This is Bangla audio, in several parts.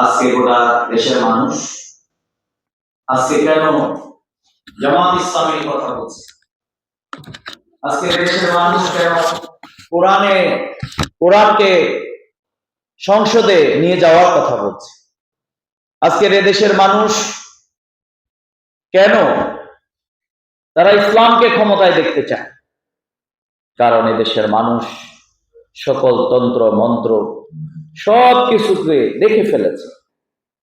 আজকে গোটা দেশের মানুষ আজকে কেন জামাত ইসলামের কথা বলছে? আজকে দেশের মানুষ কেন কোরআনকে সংসদে নিয়ে যাওয়ার কথা বলছে? আজকের দেশের মানুষ কেন তারা ইসলামকে ক্ষমতায় দেখতে চায়? কারণ দেশের মানুষ সকল তন্ত্র মন্ত্র সব কিছুকে দেখে ফেলেছে।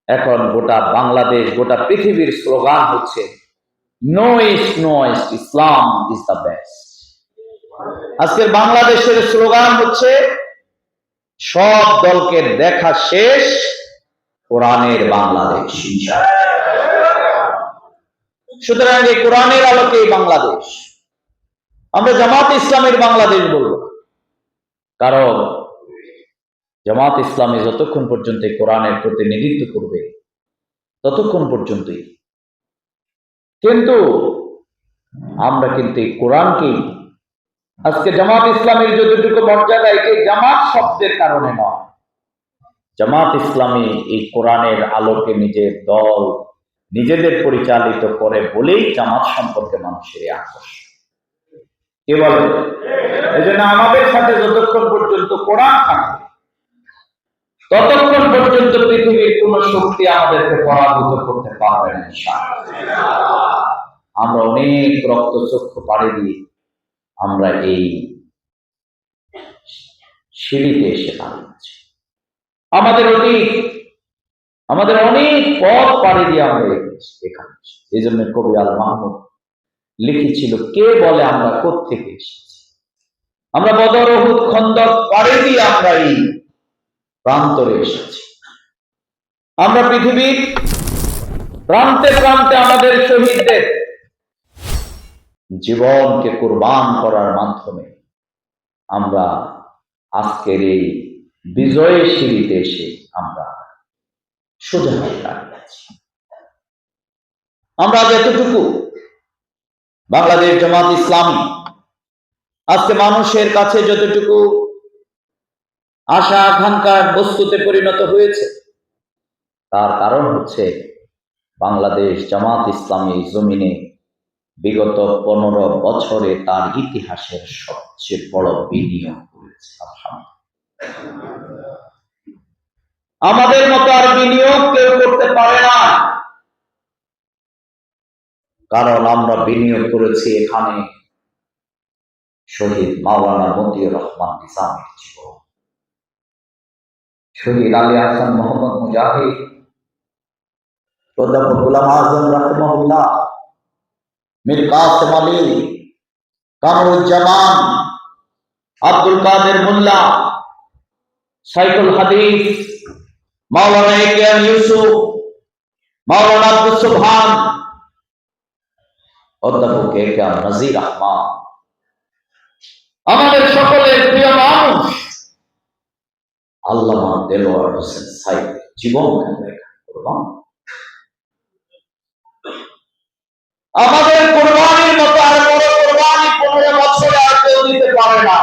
এখন গোটা বাংলাদেশ, গোটা পৃথিবীর স্লোগান হচ্ছে no east, no east, Islam is the best. আজকের বাংলাদেশের স্লোগান হচ্ছে সব দলকে দেখা শেষ, কোরআনের বাংলাদেশ। সুতরাং এই কোরআনের আলোকে বাংলাদেশ, আমরা জামাত ইসলামের বাংলাদেশ বলবো। কারণ জামাত ইসলামী যতক্ষণ পর্যন্ত কোরআনের প্রতিনিধিত্ব করবে ততক্ষণ পর্যন্তই। কিন্তু আমরা কিন্তু কোরআনকে আজকে জামাত ইসলামের যতটুকু মর্যাদা, এটি জামাত শব্দের কারণে নয়। জামাত ইসলামী এই কোরআনের আলোকে নিজের দল নিজেদের পরিচালিত করে বলেই জামাত সম্পর্কে মানুষের আকর্ষণ। কে বলে? এই জন্য আমাদের সাথে যতক্ষণ পর্যন্ত কোরআন থাকবে ততক্ষণ পর্যন্ত পৃথিবীর কোন শক্তি আমাদেরকে পরাভূত করতে পারবে না। আমরা অনেক রক্তচক্ষু পাড়ি দিয়ে আমরা এই সিঁড়িতে এসে দাঁড়িয়েছি। আমাদের অনেক পথ পাড়ি দিয়ে আমরা এখানে। এই জন্য কবি আল মাহমুদ লিখেছিল, কে বলে আমরা কোত্থেকে এসেছি? আমরা বদর, উহুদ, খন্দক পাড়ি দিয়ে আমরা এই প্রান্তরে এসেছি। আমরা পৃথিবীর প্রান্তে প্রান্তে আমাদের শহীদদের জীবনকে কুরবান করার মাধ্যমে আমরা আজকের এই বিজয়ের সিঁড়িতে এসে আমরা সোজা হয়ে দাঁড়িয়েছি। আমরা যতটুকু বাংলাদেশ জামাত ইসলামী আজকে মানুষের কাছে যতটুকু আশা আকাঙ্ক্ষার বস্তুতে পরিণত হয়েছে, তার কারণ হচ্ছে বাংলাদেশ জামাত ইসলামী জমিনে বিগত 15 বছরে তার ইতিহাসের সবচেয়ে বড় বিনিয়োগ করেছে। আমাদের মতো আর বিনিয়োগ কেউ করতে পারে না, কারণ আমরা বিনিয়োগ করেছি এখানে শহীদ মাওলানা মতিউর রহমান নিজামীর জীবন, শহীদ আলী হাসান মোহাম্মদ মুজাহিদ, অধ্যাপক গোলাম আজম রাহিমাহুল্লাহ, মীর কাসেম আলী, কামরুজ্জামান, আব্দুল কাদের মোল্লা, সাইকুল হাদিস, মাওলানা একেএম ইউসুফ, মাওলানা আব্দুল সুবহান, অধ্যাপক একেএম নাজির আহমদ, আমাদের সকলের প্রিয় মানুষ আল্লামা দেলোয়ার হোসেন সাইদ জীবন কোরবান। আমাদের কোরবানির মতো আর বড় কোরবানি 15 বছরে আর কেউ দিতে পারে না।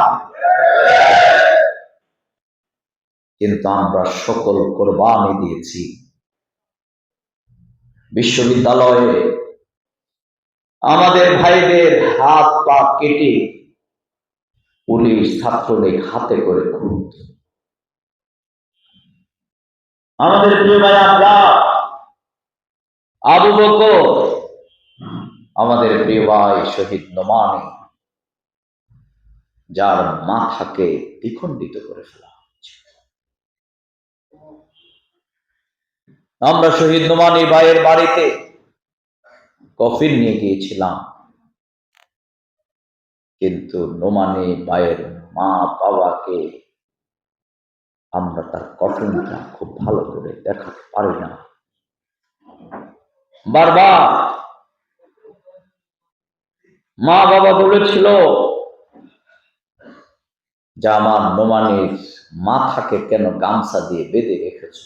কিন্তু আমরা সকল কোরবানি দিয়েছি। বিশ্ববিদ্যালয়ে আমাদের ভাইদের হাত পা কেটে পুলিশ ছাত্রদের হাতে করে খুঁজত। আমাদের প্রিয় ভাই আমরা আবু বকর, আমাদের প্রিয় ভাই শহীদ নোমানী, যার মাথাকে দ্বিখণ্ডিত করে ফেলা হচ্ছে। আমরা শহীদ নোমানী ভাইয়ের বাড়িতে কফিন নিয়ে গিয়েছিলাম, কিন্তু নোমানী ভাইয়ের মা বাবাকে আমরা তার কফিনটা খুব ভালো করে দেখাতে পারি না। বারবার মা বাবা বলেছিল যে আমার নোমানীর মাথাকে কেন গামছা দিয়ে বেঁধে রেখেছ,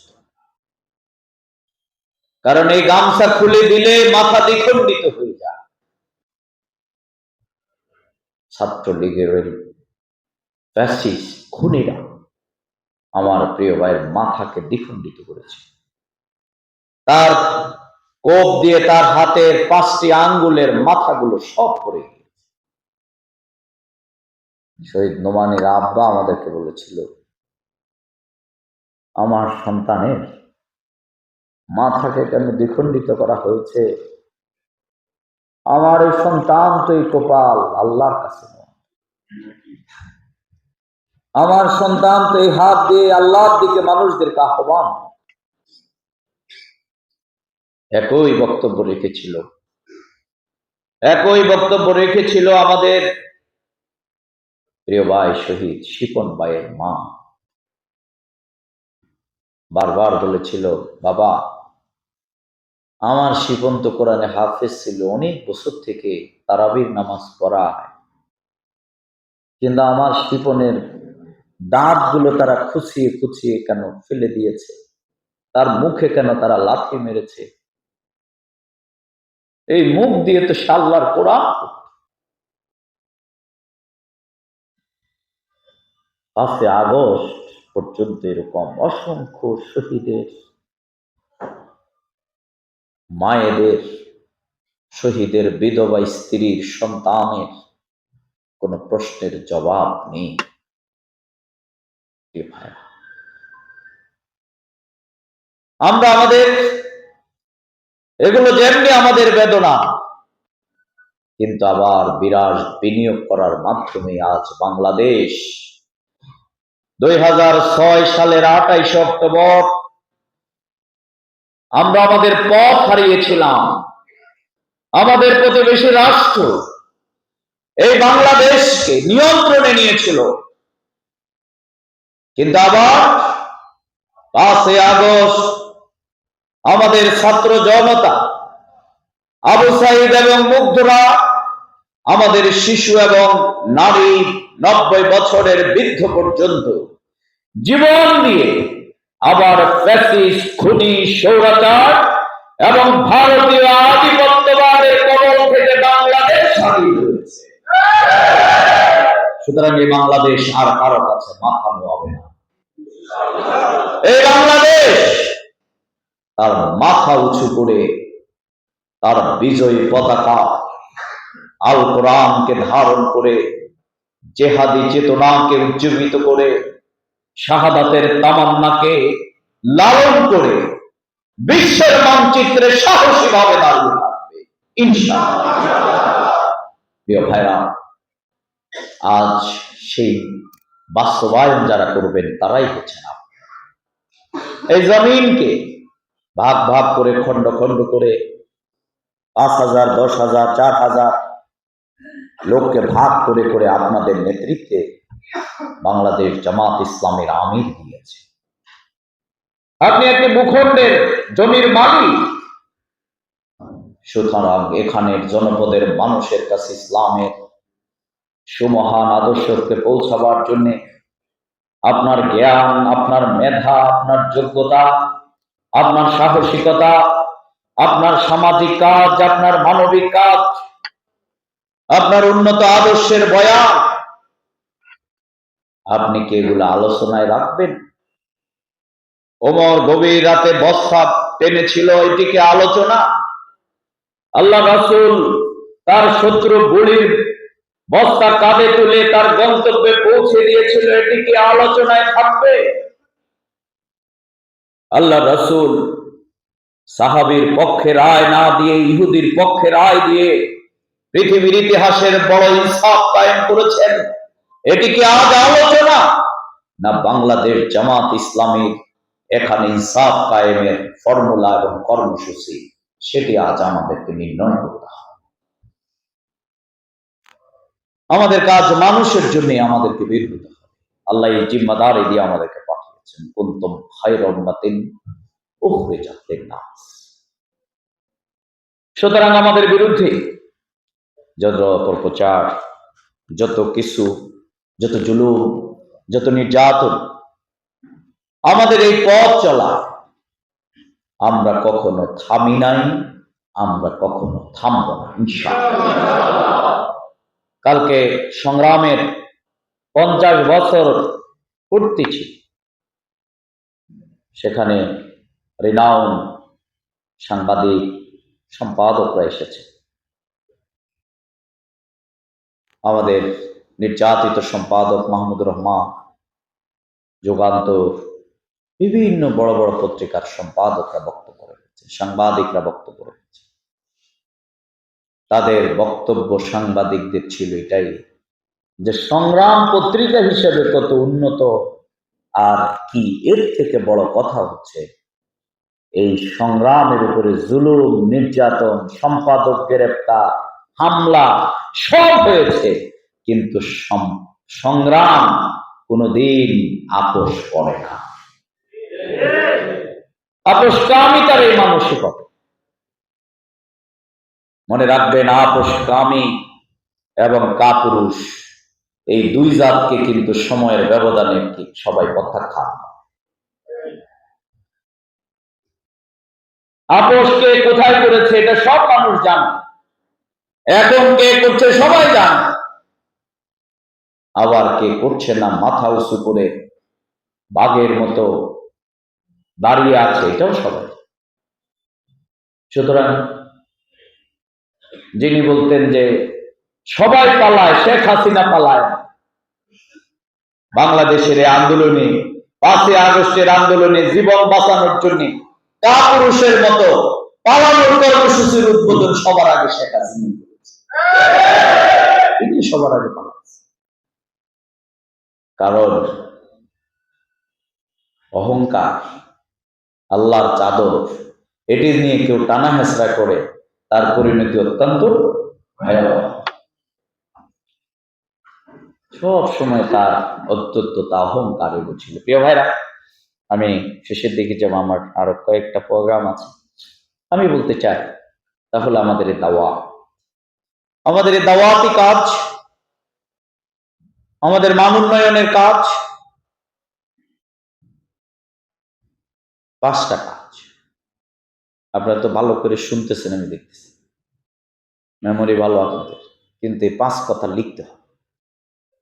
কারণ এই গামছা খুলে দিলে মাথা দ্বিখণ্ডিত হয়ে যায়। ছাত্রলীগের ওই ফ্যাসিস্ট খুনিরা আমার প্রিয় ভাইয়ের মাথাকে দ্বিখণ্ডিত করেছে। তার কোপ দিয়ে তার হাতের 5টি আঙ্গুলের মাথাগুলো সব পড়ে গিয়েছে। শহীদ নোমানীর আব্বা আমাদেরকে বলেছিল, আমার সন্তানের মাথাকে কেন দ্বিখণ্ডিত করা হয়েছে? আমার এই সন্তান তো এই কপাল আল্লাহর কাছে নয়। আমার সন্তান তো এই হাত দিয়ে আল্লাহর দিকে মানুষদেরকে আহ্বান। একই বক্তব্য রেখেছিল আমাদের প্রিয় ভাই শহীদ শিপন ভাইয়ের মা। বারবার বলেছিল, বাবা, আমার শিপন তো কোরআনে হাফেজ ছিল, অনেক বছর থেকে তারাবির নামাজ পড়ায়, কিন্তু আমার শিপনের দাঁতগুলো তারা খুঁচিয়ে খুঁচিয়ে কেন ফেলে দিয়েছে, তার মুখে কেন তারা লাথি মেরেছে? এই মুখ দিয়ে তো আল্লাহর কোরআন। 5 আগস্ট পর্যন্ত এরকম অসংখ্য শহীদের মায়েদের, শহীদের বিধবা স্ত্রীর সন্তানের কোনো প্রশ্নের জবাব নেই। আমরা আমাদের এগুলো যেমনি আমাদের বেদনা, কিন্তু আবার বিরাট বিনিয়োগ করার মাধ্যমে আজ বাংলাদেশ 2006 সালের 28 অক্টোবর আমরা আমাদের পথ হারিয়েছিলাম। আমাদের প্রতিবেশী রাষ্ট্র এই বাংলাদেশকে নিয়ন্ত্রণে নিয়েছিল, কিন্তু আবার 5 আগস্ট আমাদের ছাত্র জনতা, আবু সাইদ এবং মুগ্ধরা, আমাদের শিশু এবং নারী, 90 বছরের বৃদ্ধ পর্যন্ত জীবন দিয়ে আবার ফ্যাসিস্ট, খুনি, স্বৈরাচার এবং ভারতীয় আধিপত্যবাদের কবল থেকে বাংলাদেশ স্বাধীন হয়েছে। সুতরাং এই বাংলাদেশ আর কারো কাছে মাথা নোয়াবে না। এই বাংলাদেশ তার মাথা উঁচু করে তার বিজয়ী পতাকা আল কোরআনকে ধারণ করে, জেহাদি চেতনাকে উজ্জীবিত করে, শাহাদাতের তামান্নাকে লালন করে বিশ্বের মানচিত্রে সাহসী ভাবে দাঁড়িয়ে থাকবে ইনশাআল্লাহ। প্রিয় ভাইরা, আজ সেই বাস্তবায়ন যারা করবেন তারাই হচ্ছেন আপনি। এই জমিনকে ভাগ ভাগ করে, খণ্ড খণ্ড করে 5,000, 10,000, 4,000 লোককে ভাগ করে করে আপনাদের নেতৃত্বে বাংলাদেশ জামাত ইসলামের আমির দিয়েছে। আপনি একটি ভূখণ্ডের জমির মালিক, সুতরাং এখানের জনপদের মানুষের কাছে ইসলামের সুমহান আদর্শকে পৌঁছাবার জন্য আপনার জ্ঞান, আপনার মেধা, আপনার যোগ্যতা, আপনার সাহসিকতা, আপনার সামাজিক কাজ, আপনার মানবিক কাজ, আপনার উন্নত আদর্শের বয়ান, আপনি কি এগুলো আলোচনায় রাখবেন? ওমর গভীর রাতে বস্তা টেনেছিল, এটিকে আলোচনা? আল্লাহ রাসূল তার শত্রু গুলির বস্তা কাঁধে তুলে তার গন্তব্যে পৌঁছে দিয়েছিল, এটিকে আলোচনায় থাকবে? আল্লাহ রাসূল সাহাবীর পক্ষে রায় না দিয়ে ইহুদির পক্ষে রায় দিয়ে পৃথিবীর ইতিহাসের বড় ইনসাফ কায়েম করেছেন, এটিকে আজ আলোচনা? না বাংলাদেশ জামাত ইসলামী এখানে ইনসাফ কায়েমের ফর্মুলা এবং কর্মসূচি, সেটি আজ আমাদেরকে নির্ণয় করতে হবে। আমাদের কাজ মানুষের জন্য আমাদেরকে বের হতে হবে। আল্লাহ এই জিম্মাদারি দিয়ে আমাদেরকে পাঠিয়েছেন, কুনতুম খায়রা উম্মাতিন উখরিজাত লিন-নাস। সুতরাং আমাদের বিরুদ্ধে যত অপপ্রচার, যত কিছু, যত জুলুম, যত নির্যাতন, আমাদের এই পথ চলা আমরা কখনো থামি নাই, আমরা কখনো থামব না ইনশাআল্লাহ। কালকে সংগ্রামের 50 বছর পূর্তি ছিল, সেখানে রিনাউন সাংবাদিক, সম্পাদকরা এসেছে। আমাদের নির্যাতিত সম্পাদক মাহমুদুর রহমান, যুগান্তর, বিভিন্ন বড় বড় পত্রিকার সম্পাদকরা বক্তব্য রেখেছে, সাংবাদিকরা বক্তব্য রেখেছে। তাদের বক্তব্য সাংবাদিকদের ছিল এটাই যে সংগ্রাম পত্রিকা হিসেবে কত উন্নত, আর কি এর থেকে বড় কথা হচ্ছে এই সংগ্রামের উপরে জুলুম, নির্যাতন, সম্পাদক গ্রেপ্তার, হামলা সব হয়েছে, কিন্তু সংগ্রাম কোনোদিন আপোষ করে না। আপোষকামিতার এই মানসিকতা মনে রাখবেন। আপোষকামী এবং কাপুরুষ এই দুই জাতকে কিন্তু সময়ের ব্যবধানে সবাই প্রত্যাখ্যান। আপোষ কে কোথায় করেছে এটা সব মানুষ জানে, এখন কে করছে সবাই জানে, আবার কে করছে না মাথা উঁচু করে বাঘের মতো দাঁড়িয়ে আছে এটাও সবাই। সুতরাং যিনি বলতেন যে সবাই পালায়, শেখ হাসিনা পালায়, বাংলাদেশের আন্দোলনে 5ই আগস্টের আন্দোলনে জীবন বাঁচানোর জন্য কাপুরুষের মতো পালানোর কর্মসূচির উদ্বোধন সবার আগে শেখ হাসিনা করেছে। তিনি সবার আগে পালাচ্ছে, কারণ অহংকার, আল্লাহর চাদর, এটি নিয়ে কেউ টানা হেঁচড়া করে তার পরিণতি অত্যন্ত ভয়াবহ। সব সময় তার অত্যত্বতা, অহংকার ছিল। প্রিয় ভাইরা, আমি শেষের দিকে যাব, আমার আরো কয়েকটা প্রোগ্রাম আছে। আমি বলতে চাই তাহলে আমাদের এই দাওয়াতি কাজ, আমাদের মান উন্নয়নের কাজ, 5টা কাজ। আপনারা তো ভালো করে শুনতেছেন, আমি দেখতেছি, মেমোরি ভালো আপনাদের, কিন্তু এই 5 কথা লিখতে হবে।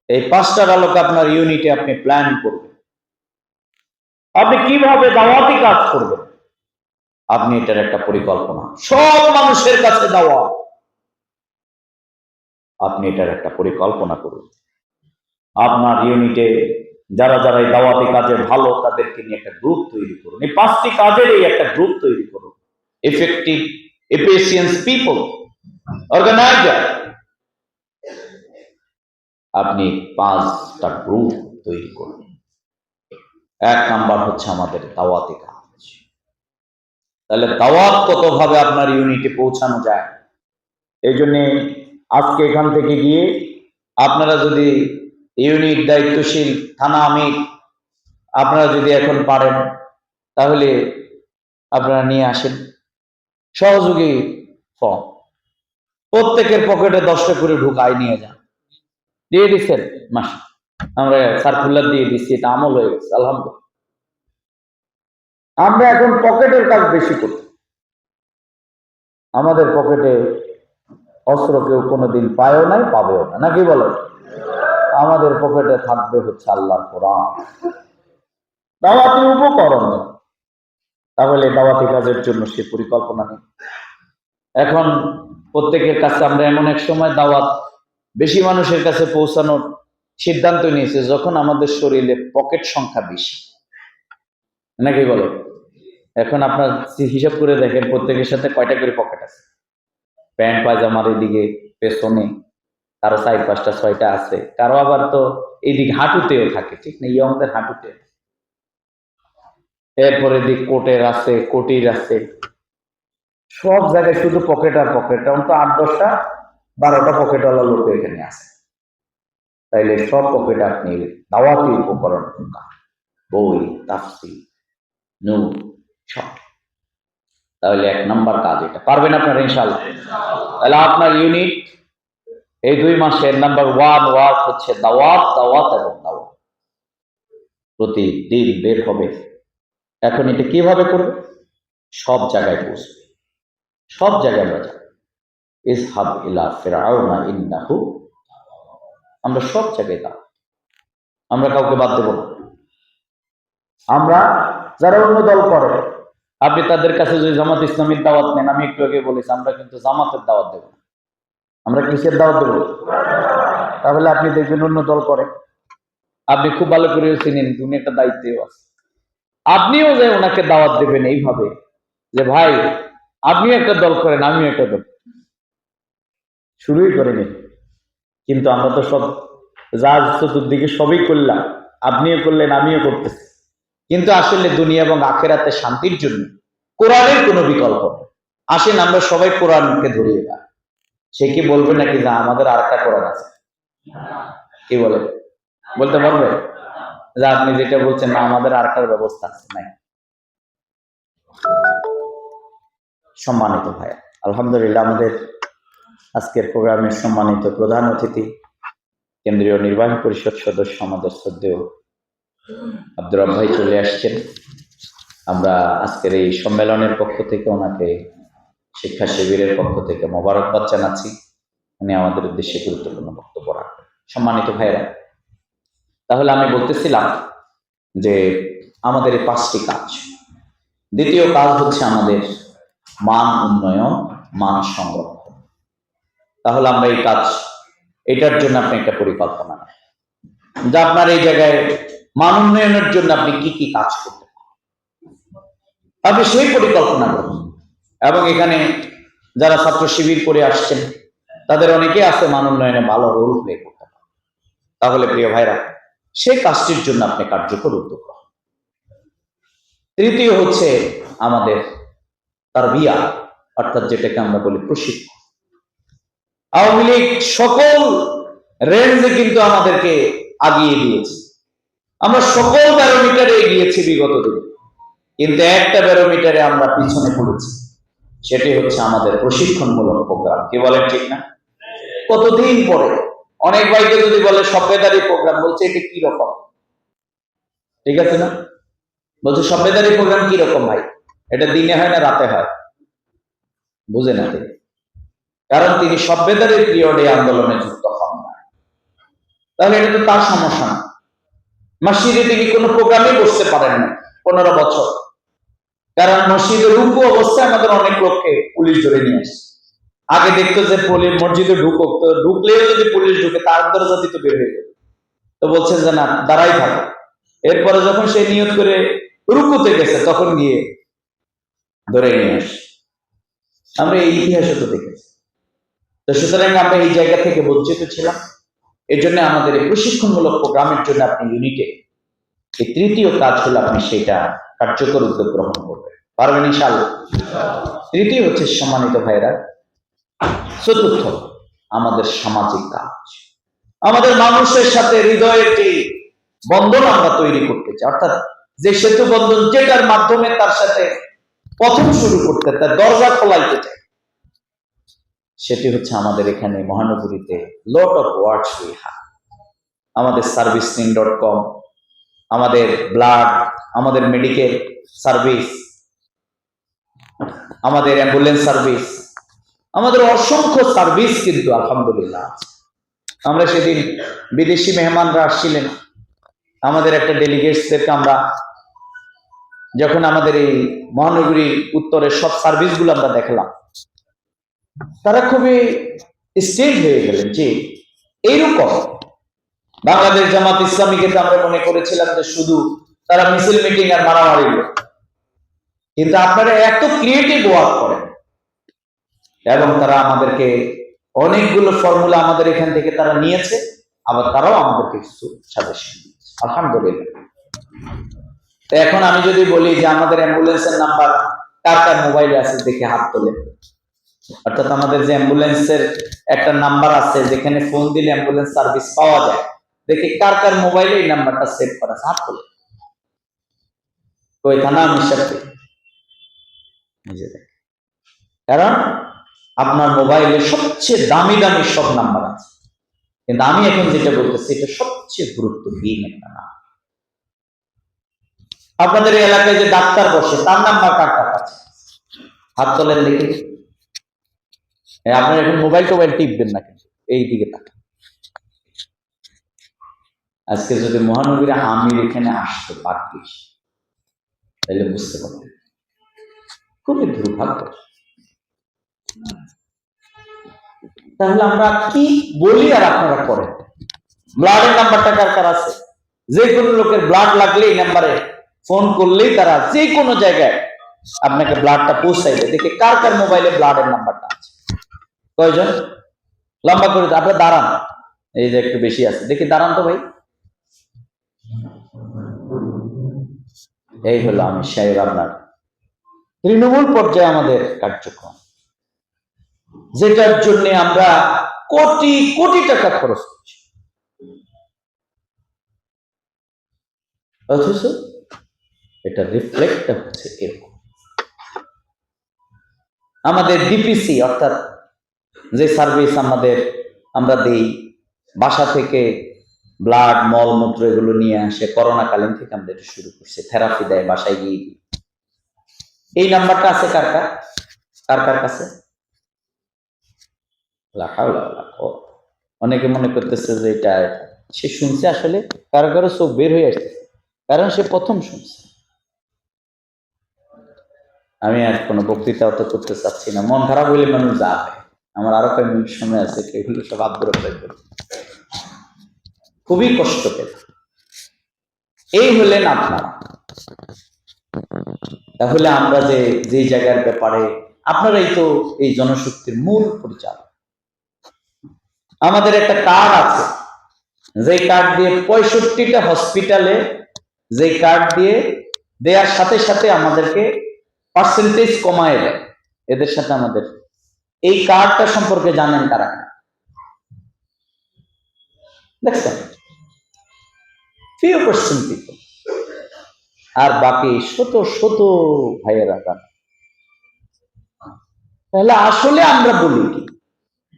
এই 5টার আলোকে আপনার ইউনিটে আপনি প্ল্যান করবেন, আপনি কিভাবে দাওয়াতি কাজ করবেন, আপনি এটার একটা পরিকল্পনা, সব মানুষের কাছে দাওয়াত, আপনি এটার একটা পরিকল্পনা করুন। আপনার ইউনিটে যারা যারা এই দাওয়াতি কাজে ভালো তাদেরকে নিয়ে একটা গ্রুপ তৈরি করুন। এই 5টি কাজের এই একটা গ্রুপ তৈরি করুন। এফেক্টিভ এফিসিয়েন্স পিপল অর্গানাইজার, আপনি 5টা গ্রুপ তৈরি করুন। 1 নাম্বার হচ্ছে আমাদের দাওয়াতি কাজ। তাহলে দাওয়াত কতভাবে আপনার ইউনিটে পৌঁছানো যায়, এই জন্য আজকে এখান থেকে গিয়ে আপনারা যদি ইউনিট দায়িত্বশীল থানা আমির আপনারা যদি এখন পারেন তাহলে আপনারা নিয়ে আসেন সহযোগী ফর্ম, প্রত্যেকের পকেটে 10টা করে ঢুকাই নিয়ে যান। দিয়ে দিচ্ছেন মাস, আমরা সার্কুলার দিয়ে দিচ্ছি, এটা আমল হয়ে গেছে আলহামদুলিল্লাহ। আমরা এখন পকেটের কাজ বেশি করি, আমাদের পকেটে অস্ত্র কেউ কোনোদিন পায়ও নাই, পাবেও না, নাকি বলে? আমাদের পকেটে থাকবে হচ্ছে আল্লাহর কোরআন, দাওয়াতি উপকরণ। তাহলে দাওয়াতি কাজের জন্য সে পরিকল্পনা নেই। এখন প্রত্যেকের কাছে আমরা এমন এক সময় দাওয়াত বেশি মানুষের কাছে পৌঁছানোর সিদ্ধান্ত নিয়েছে যখন আমাদের শরীরে পকেট সংখ্যা বেশি, নাকি বলে? এখন আপনার হিসাব করে দেখেন প্রত্যেকের সাথে কয়টা করে পকেট আছে। প্যান্ট পায়জামার এদিকে পেছনে কারো 4, 5টা 6টা আছে, কারো আবার তো এইদিকে হাঁটুতেও থাকে, ঠিক না? ইয়ংদের হাঁটুতে, এরপরে দিক কোটের আছে, কোটির আছে, সব জায়গায় শুধু পকেট আর পকেট। তখন তো 8, 10টা 12টা পকেটওয়ালা লোক এখানে আছে। তাইলে সব পকেট আপনি দাওয়াতি উপকরণ, বই, তাফসীর, নূর, সব। তাহলে 1 নাম্বার কাজ এটা, পারবেন আপনারা ইনশাআল্লাহ। তাহলে আপনার ইউনিট এই 2 মাসের নাম্বার 1 ওয়ার্ক হচ্ছে দাওয়াত, দাওয়াত এবং দাওয়াত। প্রতিদিন বের হবে। এখন এটা কিভাবে করবে? সব জায়গায় পৌঁছবে, সব জায়গায় আমরা যাব। ইসহাব ইলা ফিরআউনা ইন্নাহু, আমরা সব জায়গায় যাব, আমরা কাউকে বাদ দেব না। আমরা যারা অন্য দল করে আপনি তাদের কাছে যদি জামাত ইসলামের দাওয়াত নেন, আমি একটু আগে বলেছি আমরা কিন্তু জামাতের দাওয়াত দেব না, আমরা কিসের দাওয়াত দেব? তাহলে আপনি দেখবেন অন্য দল করে। আপনি খুব ভালো করে চিনেন, উনি একটা দায়িত্বেও আছে। আপনিও যে ওনাকে দাওয়াত দেবেন এইভাবে যে ভাই আপনিও একটা দল করেন, আমিও একটা দল, শুরুই করেনি। কিন্তু আমরা তো সব যা চতুর্দিকে সবই করলাম, আপনিও করলেন আমিও করতেছি, কিন্তু আসলে দুনিয়া এবং আখেরাতে শান্তির জন্য কোরআনের কোনো বিকল্প নেই। আসেন আমরা সবাই কোরআনকে ধরিয়ে না। সে কি বলবে নাকি যে আমাদের আর একটা কোরআন আছে? কি বলে? বলতে পারবে যে আপনি যেটা বলছেন না আমাদের আর একটার ব্যবস্থা আছে? নাই। সম্মানিত ভাই, আলহামদুলিল্লাহ আমাদের আজকের প্রোগ্রামের সম্মানিত প্রধান অতিথি কেন্দ্রীয় নির্বাহী পরিষদ সদস্য আমাদের শ্রদ্ধেয় আব্দুর রব ভাই চলে আসছেন। আমরা আজকের এই সম্মেলনের পক্ষ থেকে ওনাকে শিক্ষা শিবিরের পক্ষ থেকে মোবারকবাদ জানাচ্ছি। উনি আমাদের উদ্দেশ্যে গুরুত্বপূর্ণ বক্তব্য রাখবেন। সম্মানিত ভাইরা, তাহলে আমি বলতেছিলাম যে আমাদের এই 5টি কাজ। দ্বিতীয় কাজ হচ্ছে আমাদের মান উন্নয়ন, মান সংরক্ষণ। তাহলে আমরা এই কাজ, এটার জন্য আপনি একটা পরিকল্পনা নেন যে আপনার এই জায়গায় মান উন্নয়নের জন্য আপনি কি কি কাজ করবেন, আপনি সেই পরিকল্পনা করুন। এবং এখানে যারা ছাত্র শিবির করে আসছেন তাদের অনেকে আছে মান উন্নয়নে ভালো রোল প্লে করতে পারে। তাহলে প্রিয় ভাইরা, সেই কাজটির জন্য আপনি কার্যকর উদ্যোগ গ্রহণ। তৃতীয় হচ্ছে আমাদের তারবিয়া, অর্থাৎ যেটাকে আমরা বলি প্রশিক্ষণ। আওয়ামী লীগ সকল রেঞ্জে কিন্তু আমাদেরকে আগিয়ে দিয়েছে, আমরা সকল ব্যারোমিটারে এগিয়েছি বিগত দিনে, কিন্তু একটা ব্যারোমিটারে আমরা পিছনে পড়েছি, সেটি হচ্ছে আমাদের প্রশিক্ষণমূলক প্রোগ্রাম। কি বলেন ঠিক না? কতদিন পরে অনেক ভাইকে যদি বলে সভ্যতারি প্রোগ্রাম, বলছে এটা কি রকম? ঠিক আছে না? বলছে সভ্যতারি প্রোগ্রাম কি রকম ভাই? এটা দিনে হয় না রাতে হয়? বুঝে না তিনি, কারণ তিনি সভ্যতারি পিরিয়ডে আন্দোলনে যুক্ত হন না। তাহলে এটা তো তার সমস্যা না। মসজিদে তিনি কোনো প্রোগ্রামে বসতে পারেন না 15 বছর, কারণ মসজিদে রুকু অবস্থায় আমাদের অনেক লোককে পুলিশ ধরে নিয়ে আসে। আগে দেখতো যে মসজিদে ঢুকলেও যদি পুলিশ ঢুকে তার দরজা দিতে বের হয়ে যাবে, তো বলছেন যে না দাঁড়াই থাকে। এরপরে যখন সে নিয়ত করে রুকুতে গেছে তখন গিয়ে ধরে নিয়ে আসে। আমরা এই ইতিহাসে তো দেখেছি। তো সুতরাং আমরা এই জায়গা থেকে বঞ্চিত ছিলাম। এর জন্য আমাদের এই প্রশিক্ষণমূলক প্রোগ্রামের জন্য আপনি ইউনিটে এই তৃতীয় কাজ হলো আপনি সেটা কার্যকর উদ্যোগ গ্রহণ করবেন। পারবেন ইনশাআল্লাহ? তৃতীয় হচ্ছে সম্মানিত ভাইরা, চতুর্থ আমাদের সামাজিক কাজ। আমাদের মানুষের সাথে হৃদয়ের যে বন্ধন আমরা তৈরি করতে চাই, অর্থাৎ যে সেতু বন্ধন যেটার মাধ্যমে তার সাথে প্রথম শুরু করতে, তার দরজা খোলাইতে চাই, সেটি হচ্ছে আমাদের এখানে মহানগরীতে lot of words we have. আমাদের servicing.com, আমাদের ব্লাড, আমাদের মেডিকেল সার্ভিস, আমাদের অ্যাম্বুলেন্স সার্ভিস, আমাদের অসংখ্য সার্ভিস কিন্তু আলহামদুলিল্লাহ। আমরা সেদিন বিদেশি মেহমানরা আসছিলেন, আমাদের একটা ডেলিগেটসদেরকে আমরা যখন আমাদের এই মহানগরী উত্তরের সব সার্ভিসগুলো আমরা দেখলাম, তারা খুবই স্টেজ হয়ে গেলেন যে এইরকম বাংলাদেশ জামাত ইসলামীকে আমরা মনে করেছিলাম যে শুধু তারা মিছিল মিটিং আর মারামারি, কিন্তু আপনারা এত ক্রিয়েটিভ ওয়ার্ক করেন এবং তারা আমাদেরকে অনেকগুলো ফর্মুলা আমাদের এখান থেকে তারা নিয়েছে, আবার তারাও আমাদেরকে কিছু সাজেশন দিয়েছে। আলহামদুলিল্লাহ। তো এখন আমি যদি বলি যে আমাদের অ্যাম্বুলেন্সের নাম্বার কার কার মোবাইলে আছে, দেখে হাত তোলে। অর্থাৎ আমাদের যে অ্যাম্বুলেন্সের একটা নাম্বার আছে যেখানে ফোন দিলে অ্যাম্বুলেন্স সার্ভিস পাওয়া যায়, দেখে কার কার মোবাইলে এই নাম্বারটা সেভ করা আছে, হাত তোলে। ওই থানা মিশাতে নিজে দেখে, কারণ আপনার মোবাইলে সবচেয়ে দামি দামি সব নাম্বার আছে, কিন্তু আমি এখন যেটা বলতেছি এটা সবচেয়ে গুরুত্বহীন একটা নাম। আপনাদের এলাকায় যে ডাক্তার বসে তার নাম্বার কার কার আছে, হাত তোলেন দেখি। আপনার এখন মোবাইল টোবাইল টিপবেন না, কিন্তু এই দিকে তাকান। আজকে যদি মহানগরী আমির এখানে আসতো ভাগ্যিস, তাহলে বুঝতে পারবেন খুবই দুর্ভাগ্য। তাহলে আমরা কি বলি আর আপনারা করেন? ব্লাডের নাম্বারটা কার কার আছে? যে কোনো লোকের ব্লাড লাগলে এই নাম্বারে ফোন করলেই তারা যে কোনো জায়গায় আপনাকে ব্লাডটা পৌঁছাইবে। দেখে কার কার মোবাইলে ব্লাডের নাম্বারটা আছে? কয়জন? লম্বা করে আপনার দাঁড়ান। এই যে একটু বেশি আছে, দেখি দাঁড়ান তো ভাই। এই হলো আমি সাহেব আপনার তৃণমূল পর্যায়ে আমাদের কার্যক্রম, যেটার জন্য আমরা কোটি কোটি টাকা খরচ করছি, অথচ এটা রিফ্লেক্টটা হচ্ছে এরকম। আমাদের ডিপিসি অর্থাৎ যে সার্ভিস আমরা দেই, বাসা থেকে ব্লাড মলমূত্র এগুলো নিয়ে আসে, করোনা কালীন থেকে আমরা এটা শুরু করছি, থেরাপি দেয় বাসায় গিয়ে। এই নাম্বারটা আছে কার কার কার কার কাছে? অনেকে মনে করতেছে যে এটা সে শুনছে, আসলে কারো কারো চোখ বের হয়ে আসতেছে, কারণ সে প্রথম শুনছে। আমি আর কোনো বক্তৃতা অত করতে চাচ্ছি না, মন খারাপ হইলে মানুষ যা হয়। আমার আরো কয়েক মিনিট সময় আছে, এগুলো সব আগ্রহ খুবই কষ্ট পেল। এই হলেন আপনারা। তাহলে আমরা যে জায়গার ব্যাপারে আপনারাই তো এই জনশক্তির মূল পরিচালক। আমাদের একটা কার্ড আছে, যে কার্ড দিয়ে 65টা হসপিটালে, যে কার্ড দিয়ে দেওয়ার সাথে সাথে আমাদেরকে পার্সেন্টেজ কমায় দেয়। এদের সাথে আমাদের এই কার্ডটা সম্পর্কে জানেন কারা? দেখছেন? few percent people, আর বাকি শত শত ভাইয়েরা জানে। তাহলে আসলে আমরা বলি কি?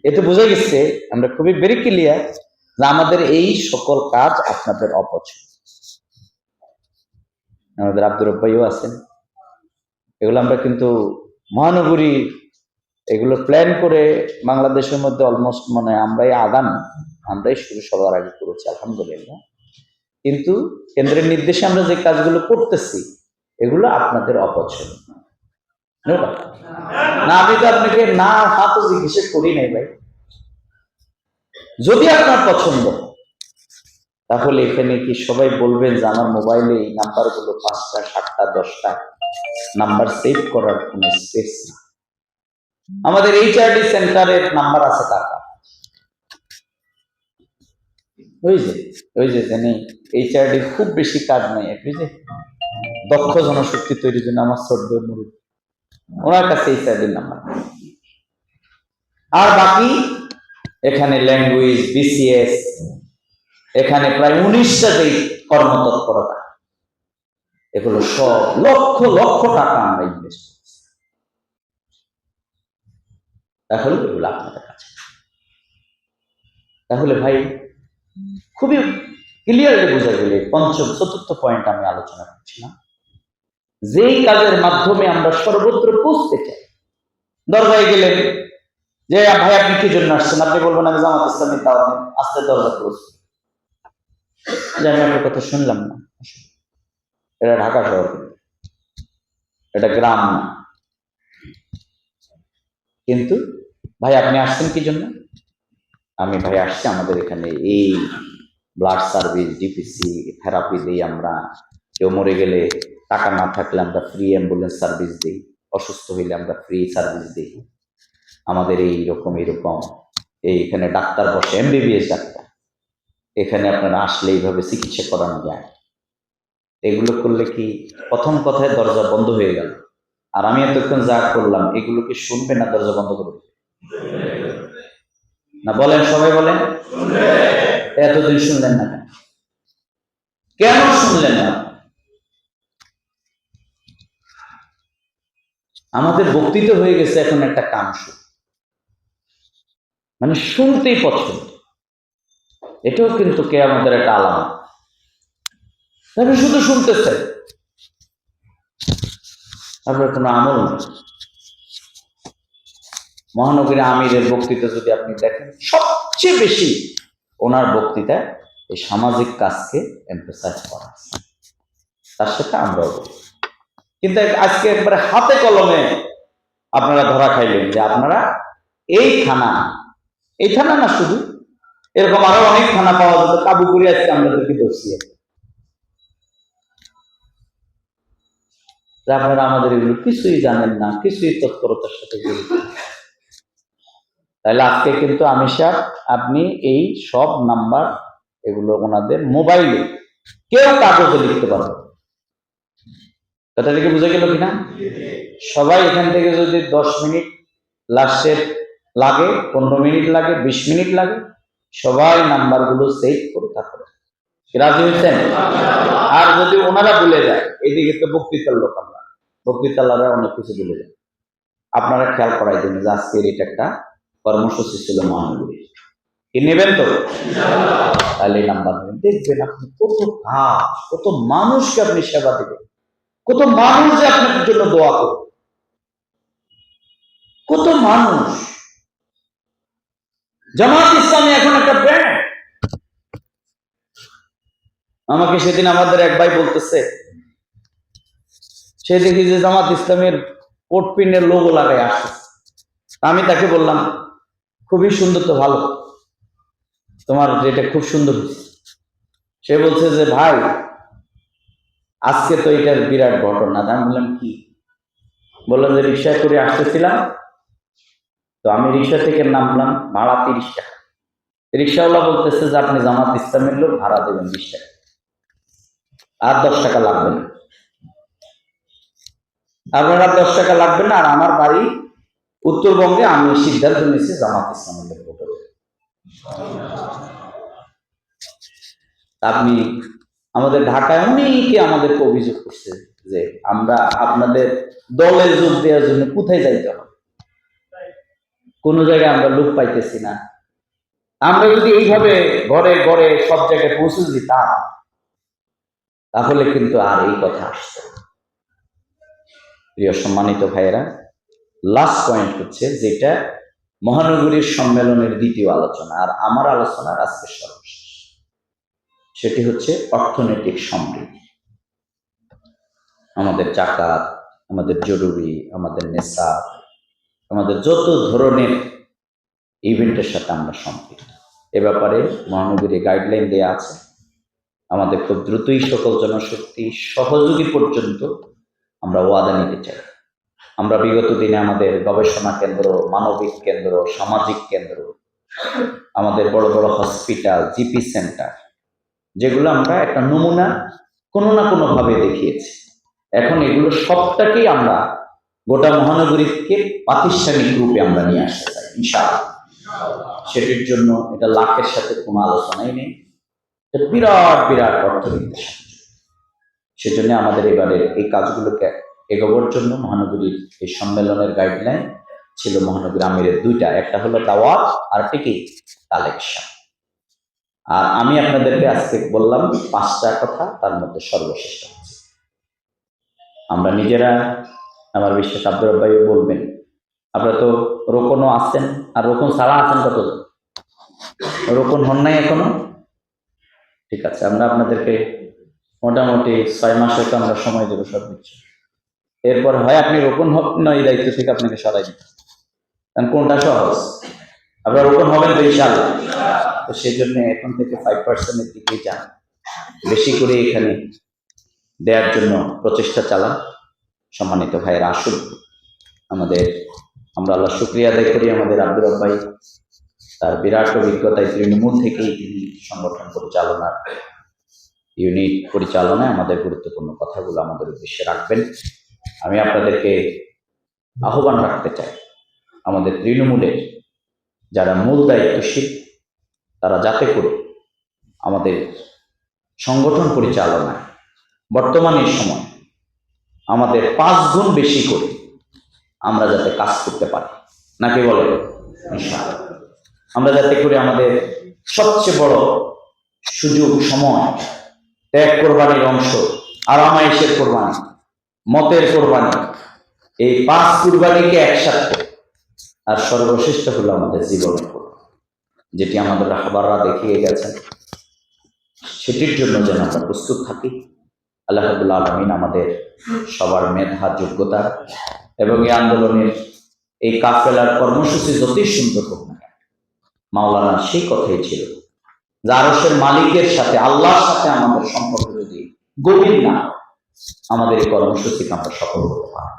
এতে বোঝা গেছে আমরা খুবই ভেরি ক্লিয়ার যে আমাদের এই সকল কাজ আপনাদের অপছন্দ। আমাদের আব্দুর রব্বাইও আছেন, এগুলো আমরা কিন্তু মহানগরী এগুলো প্ল্যান করে বাংলাদেশের মধ্যে অলমোস্ট মানে আমরাই শুরু সবার আগে করেছি, আলহামদুলিল্লাহ। কিন্তু কেন্দ্রের নির্দেশে আমরা যে কাজগুলো করতেছি এগুলো আপনাদের অপছন্দ না। আমি তো আপনাকে না হাতও জিজ্ঞেস করি নাই ভাই। যদি আপনার পছন্দ, তাহলে এখানে কি সবাই বলবেন যে আমার মোবাইলে এই নাম্বারগুলো 5টা 7টা 10টা নাম্বার সেভ করার কোনো স্পেস না। আমাদের এইচআরডি সেন্টারের নাম্বার আছে কার? ওই যে জানি এইচআরডি খুব বেশি কাজ নাই, যে দক্ষ জনশক্তি তৈরির জন্য আমার শ্রদ্ধেয় মুরুদ, ওনার কাছে এইচআরডির নাম্বার। আর বাকি এখানে ল্যাঙ্গুয়েজ, বিসিএস, এখানে প্রায় 19টা যে কর্মতৎপরতা, এগুলো সব লক্ষ লক্ষ টাকা আমরা ইনভেস্ট করছি। তাহলে এগুলো আপনাদের কাছে, তাহলে ভাই খুবই ক্লিয়ারলি বোঝা গেলে পঞ্চম চতুর্থ পয়েন্ট আমি আলোচনা করছিলাম, যেই কাজের মাধ্যমে আমরা সর্বত্র পৌঁছতে চাই। দরজায় গেলেন যে ভাই আপনি কি জন্য আসছেন, আপনি বলবেন আমি জামাত ইসলামী দাওয়াত, আস্তে দরজা পৌঁছছে যে আমি আপনার কথা শুনলাম না। এটা ঢাকা শহর, এটা গ্রাম না। কিন্তু ভাই আপনি আসছেন কি জন্য? আমি ভাই আসছি আমাদের এখানে এই ব্লাড সার্ভিস, ডিপিসি, থেরাপি দিই আমরা। কেউ মরে গেলে টাকা না থাকলে আমরা ফ্রি অ্যাম্বুলেন্স সার্ভিস দিই, অসুস্থ হইলে আমরা ফ্রি সার্ভিস দিই। আমাদের এইরকম এইখানে ডাক্তার বসে, এমবিবিএস ডাক্তার, এখানে আপনারা আসলে এইভাবে চিকিৎসা করানো যায়। এগুলো করলে কি প্রথম কথায় দরজা বন্ধ হয়ে গেল, আর আমি এতক্ষণ যা করলাম এগুলো কি শুনবে না দরজা বন্ধ করবে না? বলেন, সবাই বলেন। এতদিন শুনলেন না কেন? কেন শুনলেন না? আমাদের বক্তৃতা হয়ে গেছে এখন একটা কাম শুরু, মানে শুনতেই পছন্দ। এটাও কিন্তু আমাদের একটা আলাদা, তবে শুধু শুনতেছে, আপনার কোনো আমল নেই। মহানগরী আমিরের বক্তৃতা যদি আপনি দেখেন, সবচেয়ে বেশি ওনার বক্তৃতা এই সামাজিক কাজকে এমফাসাইজ করা, তার সাথে আমরাও বলি। কিন্তু আজকে একবারে হাতে কলমে আপনারা ধরা খাইলেন যে আপনারা এই থানা না, শুধু এরকম আরো অনেক থানা পাওয়া যেত, কাবু করে আজকে আমাদেরকে ধরছি। আপনারা আমাদের এগুলো কিছুই জানেন না, কিছুই তৎপরতার সাথে জড়িত। তাহলে আজকে কিন্তু আমি সাহেব, আপনি এই সব নাম্বার এগুলো ওনাদের মোবাইলে, কেউ কাগজে লিখতে পারবে। কথা থেকে বুঝে গেল কিনা? সবাই এখান থেকে যদি 10 মিনিট লাস্টের লাগে, 15 মিনিট লাগে, 20 মিনিট লাগে, সবাই নাম্বারগুলো সেভ করে তারপরে রাজি হয়েছেন। আর যদি ওনারা ভুলে যায়, এদিকে তো বক্তৃতার লোক, আমরা বক্তৃতালারা অনেক কিছু ভুলে যায়, আপনারা খেয়াল করাই দেবেন যে আজকের এটা একটা কর্মসূচি ছিল মহানগরী, কি নেবেন তো? তাহলে এই নাম্বার নেবেন, দেখবেন আপনি কত কাজ, কত মানুষকে আপনি সেবা দেবেন, কত মানুষ যে আপনার জন্য দোয়া করবে, কত মানুষ। জামাত ইসলামী এখন একটা ব্র্যান্ড। আমাকে সেদিন আমাদের এক ভাই বলতেছে, সে দেখি যে জামাত ইসলামের কোট পিনের লোগো লাগাই আসছে। আমি তাকে বললাম, খুবই সুন্দর, তো ভালো, তোমার যেটা খুব সুন্দর। সে বলছে যে ভাই, আজকে তো এটার বিরাট ঘটনা। আমি বললাম কি? বললাম যে রিক্সায় করে আসতেছিলাম, তো আমি রিক্সা থেকে নামলাম, ভাড়া 30 টাকা। রিক্সাওয়ালা বলতেছে যে আপনি জামাত ইসলামের লোক, ভাড়া দেবেন 20 টাকা, আর 10 টাকা লাগবে না। আপনার আর 10 টাকা লাগবে না। আর আমার বাড়ি উত্তরবঙ্গে, আমি সিদ্ধান্ত নিয়েছি জামাত ইসলামের লোক। আপনি আমাদের ঢাকায় অনেকে আমাদেরকে অভিযোগ করছে যে আমরা আপনাদের দলে যোগ দেওয়ার জন্য কোথায় যাইতে হবে, কোন জায়গায় আমরা লোক পাইতেছি না। আমরা যদি এইভাবে ঘরে ঘরে সব জায়গায় পৌঁছে দিতাম, তাহলে কিন্তু আর এই কথা আসতো। প্রিয় সম্মানিত ভাইয়েরা, লাস্ট পয়েন্ট হচ্ছে যেটা মহানগরীর সম্মেলনের দ্বিতীয় আলোচনা, আর আমার আলোচনার আজকে সর্বশেষ, সেটি হচ্ছে অর্থনৈতিক সমৃদ্ধি। আমাদের জাকাত, আমাদের জরুরি, আমাদের নেশা, আমাদের যত ধরনের ইভেন্টের সাথে আমরা সম্পৃক্ত। এ ব্যাপারে মহানগরী গাইডলাইন দেয়া আছে। আমাদের খুব দ্রুতই সকল জনশক্তি সহযোগী পর্যন্ত আমরা ওয়াদা নিতে চাই। আমরা বিগত দিনে আমাদের গবেষণা কেন্দ্র, মানবিক কেন্দ্র, সামাজিক কেন্দ্র, আমাদের বড় বড় হসপিটাল, জিপি সেন্টার, যেগুলো আমরা একটা নমুনা কোনো না কোনো ভাবে দেখিয়েছি। এখন এগুলো সবটাকেই আমরা গোটা মহানগরীকে প্রাতিষ্ঠানিক রূপে আমরা নিয়ে আসতে চাই ইনশাআল্লাহ। সেটির জন্য এটা লাখের সাথে কোনো আলোচনাই নেই, বিরাট বিরাট অর্থনীতি। সেজন্য আমাদের এবারে এই কাজগুলোকে এগোবার জন্য মহানগরীর এই সম্মেলনের গাইডলাইন ছিল মহানগরী আমিরের দুইটা, একটা হলো দাওয়াত আর টিকি কালেকশন। আর আমি আপনাদেরকে আজকে বললাম 5টা কথা, তার মধ্যে সর্বশ্রেষ্ঠ হচ্ছে আমরা নিজেরা, আমার বিশ্বাস আব্দুর রব ভাইও বলবেন, আপনারা তো রোকনও আছেন, আর রোকন ছাড়া আছেন কত? রোকন হন নাই এখনো? ঠিক আছে, আমরা আপনাদেরকে মোটামুটি 6 মাস হয়তো আমরা সময় দেবো সব কিছু। এরপর হয় আপনি রোকন হবেন না, এই দায়িত্ব থেকে আপনাকে সরাই দিতে, কারণ কোনটা সহজ? আপনারা রোকন হবেন তো ইনশাআল্লাহ। তো সেই জন্য এখন থেকে 5%-এর দিকে যান, বেশি করে এখানে দেওয়ার জন্য প্রচেষ্টা চালান। সম্মানিত ভাইয়েরা, আসুন আমরা আল্লাহ শুকরিয়া আদায় করি আমাদের আব্দুর রব ভাই, তার বিরাট অভিজ্ঞতায় তৃণমূল থেকেই তিনি সংগঠন পরিচালনার ইউনিট পরিচালনায় আমাদের গুরুত্বপূর্ণ কথাগুলো আমাদের উদ্দেশ্যে রাখবেন। আমি আপনাদেরকে আহ্বান রাখতে চাই, আমাদের তৃণমূলের যারা মূল দায়িত্বশীল, তারা যাতে করে আমাদের সংগঠন পরিচালনায় বর্তমানের সময় আমাদের 5 গুণ বেশি করে আমরা যাতে কাজ করতে পারি, নাকি বলে ইনশাআল্লাহ। আমরা যাতে করে আমাদের সবচেয়ে বড় সুযোগ, সময়, ত্যাগ কোরবানির অংশ, আরামায়েশের কোরবানি, মতের কোরবানি, এই 5 কুরবানিকে একসাথে, আর সর্বশ্রেষ্ঠ হলো আমাদের জীবনের কোরবানি, যেটি আমাদের রাহবাররা দেখিয়ে গেছেন। সেটির জন্য যেন আমরা প্রস্তুত থাকি। আল্লাহ রাব্বুল আলামিন আমাদের সবার মেধা, যোগ্যতা এবং এই আন্দোলনের এই কাফেলার কর্মসূচি যতই সুন্দর হোক না কেন, মাওলানা সেই কথাই ছিল যে আরশের মালিকের সাথে, আল্লাহর সাথে আমাদের সম্পর্ক যদি গভীর না হয়, আমাদের এই কর্মসূচিকে আমরা সফল করতে পারব।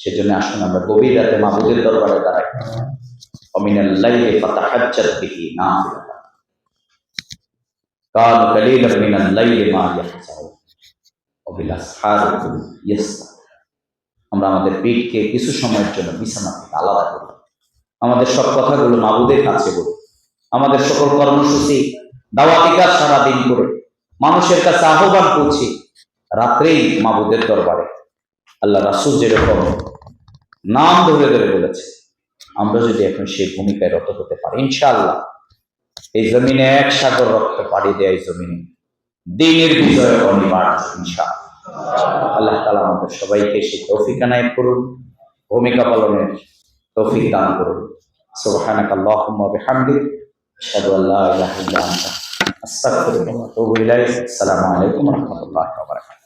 সেজন্য আসুন আমরা গভীর রাতে মাবুদের দরবারে দাঁড়াই। ওমিনাল লাইলি ফাতাহাজ্জাত বিহি নাফিলাতান কানু কালীলাম মিনাল লাইলি মা ইয়াহজাউন ওয়া বিল আসহারি হুম ইস্তাগফিরুন। আমরা আমাদের পেটকে কিছু সময়ের জন্য বিছানা থেকে আলাদা করি, আমাদের সব কথাগুলো মাবুদের কাছে বলি, আমাদের সকল কর্মসূচি দাওয়াতি কাজ সারাদিন করে মানুষের কাছে আহ্বান করছি, রাত্রেই মাবুদের দরবারে আল্লাহ রাসূল যেরকম নাম ধরে ধরে বলেছে, আমরা যদি এখন সেই ভূমিকায় রত হতে পারি, ইনশাআল্লাহ এই জমিনে এক সাগর রক্ত পাড়ি দেয়, এই জমিনে দ্বীনের বিজয় অনিবার্য ইনশাআল্লাহ। আল্লাহ তাআলা আমাদের সবাইকে সেই তৌফিক এনায়েত করুন, ভূমিকা পালনের তৌফিক দান করুন। সুবহানাকাল্লাহুম্মা ওয়া বিহামদিক, আশহাদু আল্লা ইলাহা ইল্লা আনতা, আস্তাগফিরুকা ওয়া আতুবু ইলাইক। আসসালামু আলাইকুম ওয়া রাহমাতুল্লাহি ওয়া বারাকাতুহু।